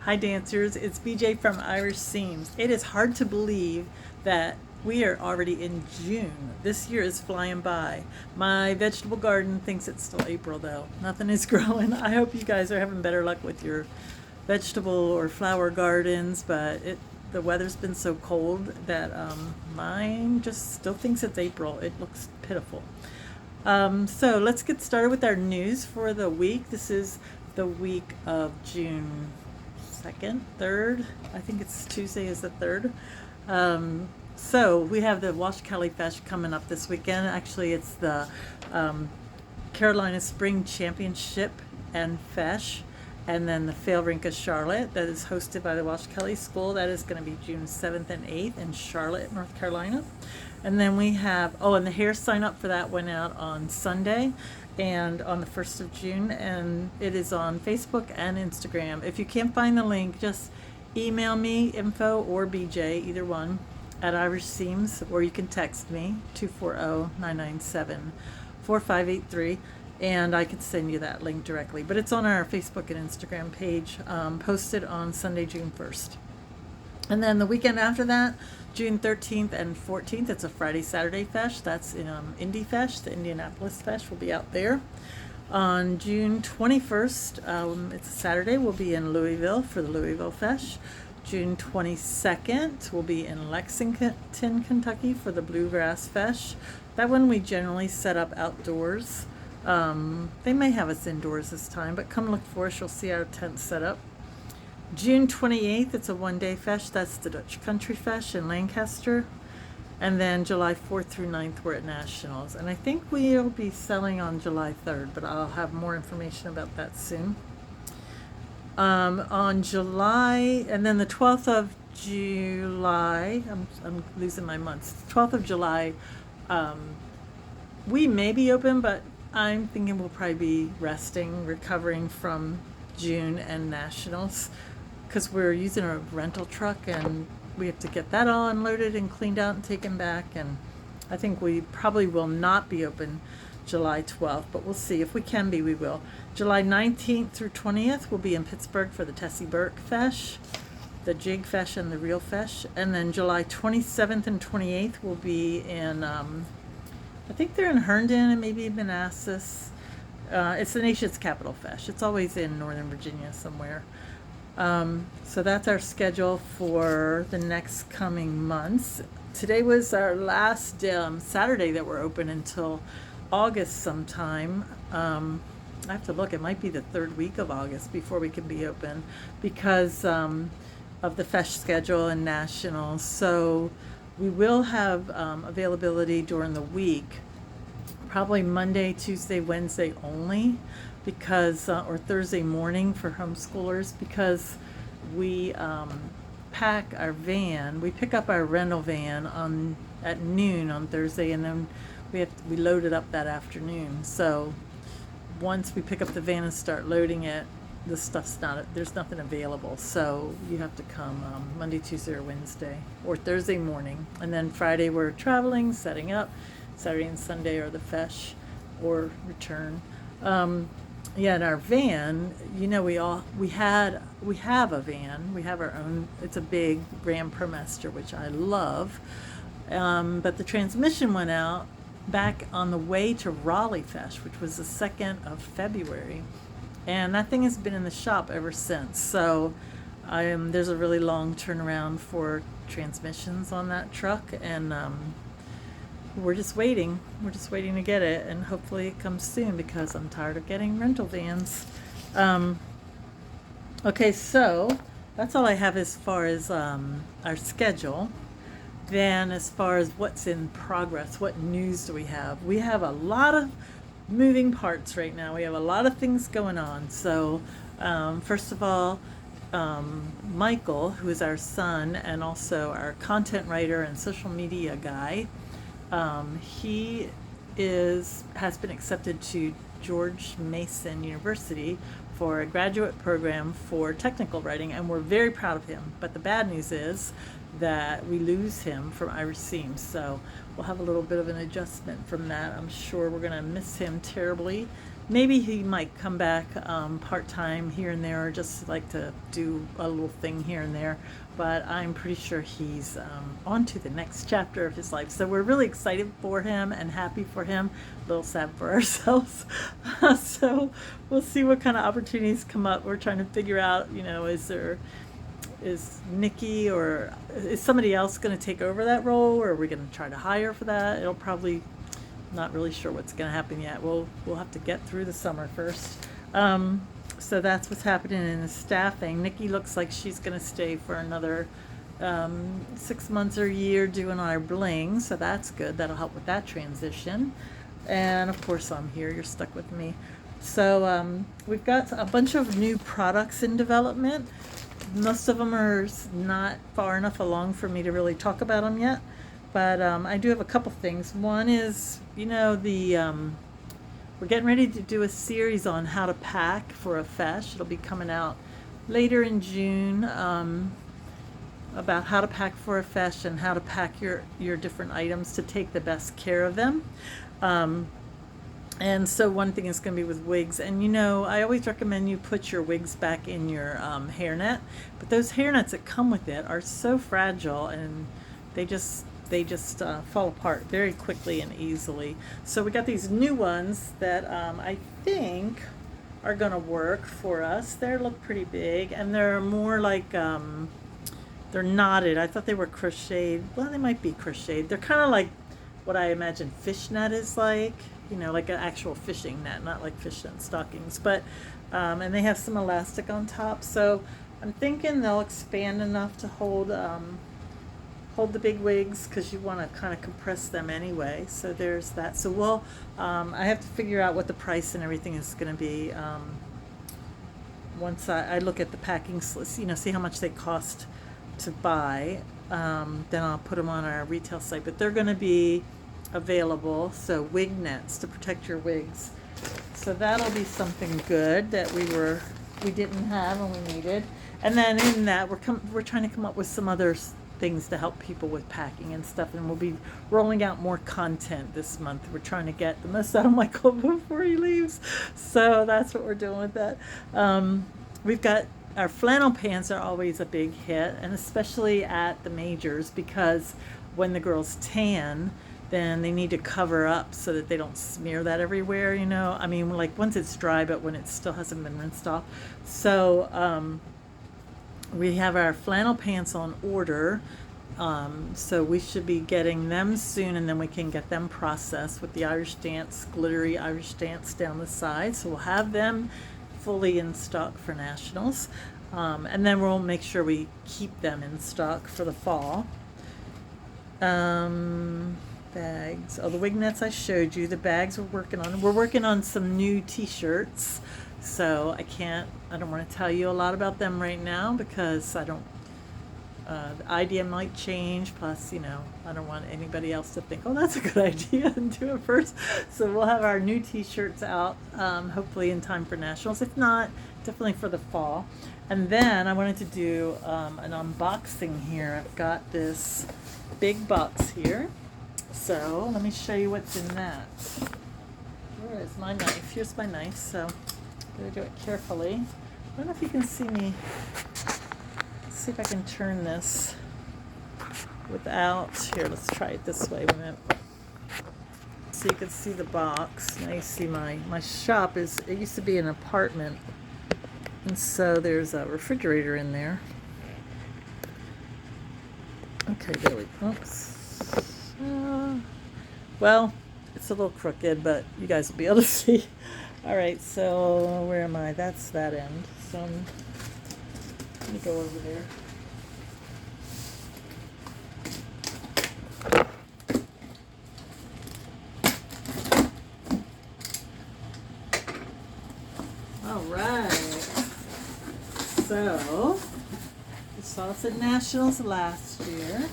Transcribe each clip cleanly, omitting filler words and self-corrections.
Hi dancers, it's BJ from Irish Seams. It is hard to believe that we are already in June. This year is flying by. My vegetable garden thinks it's still April though. Nothing is growing. I hope you guys are having better luck with your vegetable or flower gardens, but the weather's been so cold that mine just still thinks it's April. It looks pitiful. So let's get started with our news for the week. This is the week of June 2nd, 3rd. I think it's Tuesday is the 3rd. So we have the Wash Kelly Feis coming up this weekend. Actually, it's the Carolina Spring Championship and Feis, and then the Feile Charlotte that is hosted by the Wash Kelly School. That is going to be June 7th and 8th in Charlotte, North Carolina. And then we have, and the hair sign up for that went out on Sunday and on the 1st of June, and it is on Facebook and Instagram. If you can't find the link, just email me, info or BJ, either one, at Irish Seams, or you can text me, 240-997-4583, and I can send you that link directly. But it's on our Facebook and Instagram page, posted on Sunday, June 1st. And then the weekend after that, June 13th and 14th, it's a Friday, Saturday Feis. That's in Indy Feis. The Indianapolis Feis will be out there. On June 21st, it's a Saturday, we'll be in Louisville for the Louisville Feis. June 22nd, we'll be in Lexington, Kentucky for the Bluegrass Feis. That one we generally set up outdoors. They may have us indoors this time, but come look for us. You'll see our tent set up. June 28th, it's a one-day Feis. That's the Dutch Country Feis in Lancaster. And then July 4th through 9th, we're at Nationals. And I think we'll be selling on July 3rd, but I'll have more information about that soon. On July, and then the 12th of July, I'm losing my months. 12th of July, we may be open, but I'm thinking we'll probably be resting, recovering from June and Nationals, because we're using a rental truck and we have to get that all unloaded and cleaned out and taken back. And I think we probably will not be open July 12th, but we'll see. If we can be, we will. July 19th through 20th, we'll be in Pittsburgh for the Tessie Burke Feis, the Jig Feis and the Real Feis. And then July 27th and 28th, we'll be in, I think they're in Herndon and maybe Manassas. It's the nation's capital Feis. It's always in Northern Virginia somewhere. So that's our schedule for the next coming months. Today was our last Saturday that we're open until August sometime. I have to look. It might be the 3rd week of August before we can be open because of the Feis schedule and Nationals. So we will have availability during the week. Probably Monday, Tuesday, Wednesday only, because or Thursday morning for homeschoolers, because we pack our van. We pick up our rental van at noon on Thursday, and then we load it up that afternoon. So once we pick up the van and start loading it, the stuff's there's nothing available. So you have to come Monday, Tuesday, or Wednesday, or Thursday morning, and then Friday we're traveling, setting up. Saturday and Sunday are the Feis or return. In our van, we have a van. We have our own. It's a big Ram Promester, which I love. But the transmission went out back on the way to Raleigh Feis, which was the 2nd of February, and that thing has been in the shop ever since. So there's a really long turnaround for transmissions on that truck, and we're just waiting. We're just waiting to get it, and hopefully it comes soon because I'm tired of getting rental vans. Okay, so that's all I have as far as our schedule. Then as far as what's in progress, what news do we have? We have a lot of moving parts right now. We have a lot of things going on. So first of all, Michael, who is our son and also our content writer and social media guy, he has been accepted to George Mason University for a graduate program for technical writing, and we're very proud of him. But the bad news is that we lose him from Irish Seams, so we'll have a little bit of an adjustment from that. I'm sure we're going to miss him terribly, maybe he might come back part-time here and there, or just like to do a little thing here and there. But I'm pretty sure he's on to the next chapter of his life. So we're really excited for him and happy for him, a little sad for ourselves. So we'll see what kind of opportunities come up. We're trying to figure out, is Nikki or is somebody else going to take over that role, or are we going to try to hire for that? It'll probably, not really sure what's going to happen yet. We'll have to get through the summer first. So that's what's happening in the staffing. Nikki looks like she's going to stay for another 6 months or a year doing our bling, so that's good. That'll help with that transition. And of course I'm here. You're stuck with me. So we've got a bunch of new products in development. Most of them are not far enough along for me to really talk about them yet. But I do have a couple things. One is, we're getting ready to do a series on how to pack for a feis. It'll be coming out later in June, about how to pack for a feis and how to pack your different items to take the best care of them. And so one thing is going to be with wigs. And I always recommend you put your wigs back in your hairnet. But those hairnets that come with it are so fragile, and they just fall apart very quickly and easily. So we got these new ones that I think are going to work for us. They look pretty big, and they're more like, they're knotted. I thought they were crocheted. Well, they might be crocheted. They're kind of like what I imagine fishnet is like, like an actual fishing net, not like fishnet stockings. But, and they have some elastic on top. So I'm thinking they'll expand enough to hold the big wigs, because you want to kind of compress them anyway. So there's that. So I have to figure out what the price and everything is going to be once I look at the packing list, see how much they cost to buy. Then I'll put them on our retail site. But they're going to be available. So wig nets to protect your wigs. So that'll be something good that we didn't have and we needed. And then in that we're trying to come up with some other things to help people with packing and stuff, and we'll be rolling out more content this month. We're trying to get the most out of Michael before he leaves, so that's what we're doing with that. We've got our flannel pants are always a big hit, and especially at the majors, because when the girls tan, then they need to cover up so that they don't smear that everywhere, I mean, like once it's dry, but when it still hasn't been rinsed off. So we have our flannel pants on order, so we should be getting them soon, and then we can get them processed with the Irish Dance, glittery Irish Dance down the side. So we'll have them fully in stock for nationals, and then we'll make sure we keep them in stock for the fall. Bags. The wig nets I showed you. The bags we're working on. We're working on some new t-shirts. So I don't want to tell you a lot about them right now, because the idea might change. Plus, I don't want anybody else to think, oh, that's a good idea, and do it first. So we'll have our new t-shirts out, hopefully in time for nationals. If not, definitely for the fall. And then I wanted to do an unboxing here. I've got this big box here. So let me show you what's in that. Where is my knife? Here's my knife. So I'm going to do it carefully. I don't know if you can see me. Let's see if I can turn this without. Here, let's try it this way. Wait a minute. So you can see the box. Now you see my shop it used to be an apartment. And so there's a refrigerator in there. Okay, there we go. Oops. Well, it's a little crooked, but you guys will be able to see. All right, so where am I? That's that end. So let me go over there. All right. So we saw us at Nationals last year.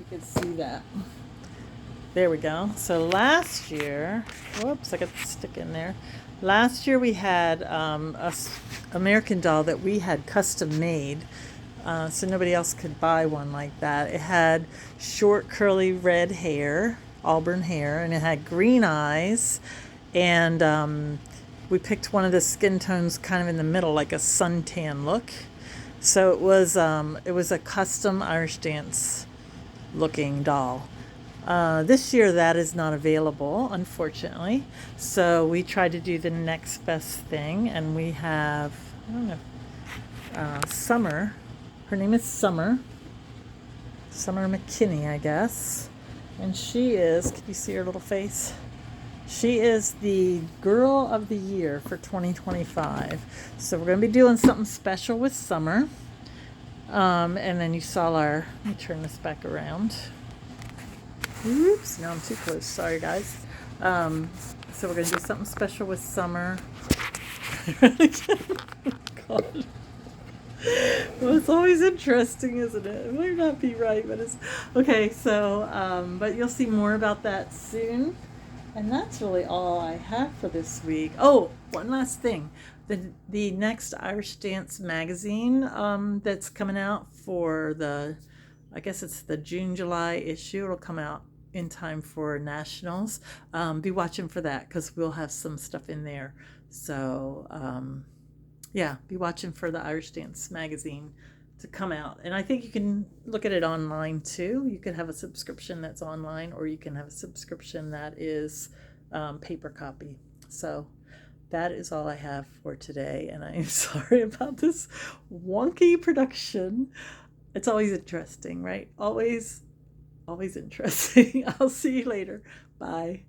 Could see that. There we go. So last year, whoops, I got the stick in there. Last year we had a American doll that we had custom made, so nobody else could buy one like that. It had short curly red hair, auburn hair, and it had green eyes, and we picked one of the skin tones kind of in the middle, like a suntan look. So it was a custom Irish dance looking doll. This year that is not available, unfortunately. So we tried to do the next best thing, and we have, I don't know, Summer. Her name is Summer. Summer McKinney, I guess. And she is, can you see her little face? She is the Girl of the Year for 2025. So we're going to be doing something special with Summer. And then you saw our, let me turn this back around. Oops, no, I'm too close. Sorry, guys. So we're going to do something special with Summer. God. Well, it's always interesting, isn't it? It might not be right, but it's okay. So, but you'll see more about that soon. And that's really all I have for this week. Oh, one last thing. The next Irish Dance magazine that's coming out for I guess it's the June-July issue. It'll come out in time for nationals. Be watching for that because we'll have some stuff in there. So, yeah, be watching for the Irish Dance magazine to come out. And I think you can look at it online too. You could have a subscription that's online, or you can have a subscription that is paper copy. So that is all I have for today. And I am sorry about this wonky production. It's always interesting, right? Always interesting. I'll see you later. Bye.